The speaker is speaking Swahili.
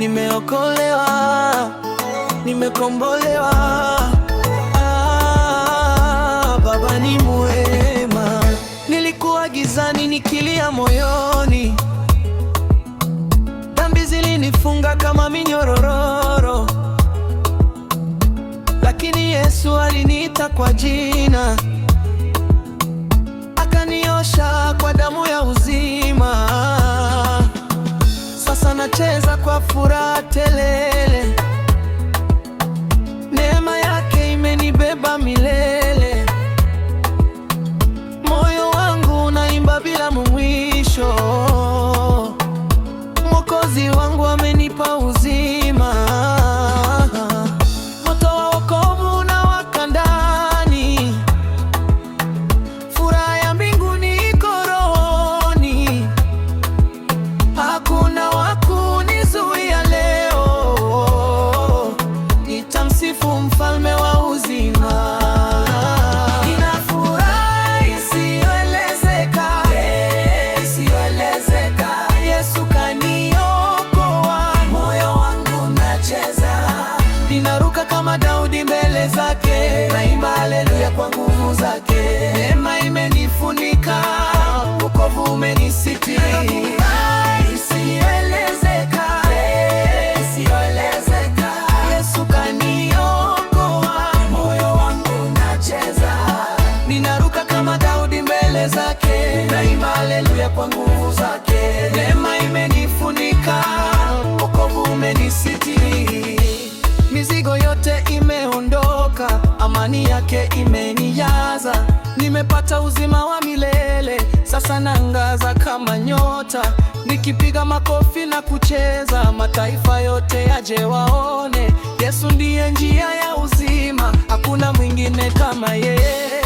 nimeokolewa, nimekombolewa. Baba ni mwema. Nilikuwa gizani nikilia moyoni, dhambi zilinifunga kama minyororo, lakini Yesu aliniita kwa jina, akaniosha kwa damu ya uzima. Sasa nacheza kwa furaha tele, neema yake imenibeba milele. Moyo wangu unaimba bila mwisho, Mwokozi wangu amenipa uzima. Moto wa wokovu unawaka ndani, furaha ya mbinguni iko rohoni. Hakuna wa kunizuia leo, nitamsifu mfalme wa uzima. Ninaruka kama Daudi mbele zake, naimba haleluya kwa nguvu zake. Neema imenifunika, wokovu umenisitiri. Yesu kaniokoa, moyo wangu unacheza. Ninaruka kama Daudi mbele zake, naimba haleluya kwa nguvu zake. Neema imenifunika, wokovu umenisitiri. Mizigo yote imeondoka, amani yake imenijaza. Nimepata uzima wa milele, sasa naangaza kama nyota. Nikipiga makofi na kucheza, mataifa yote yaje waone. Yesu ndiye njia ya uzima, hakuna mwingine kama yeye.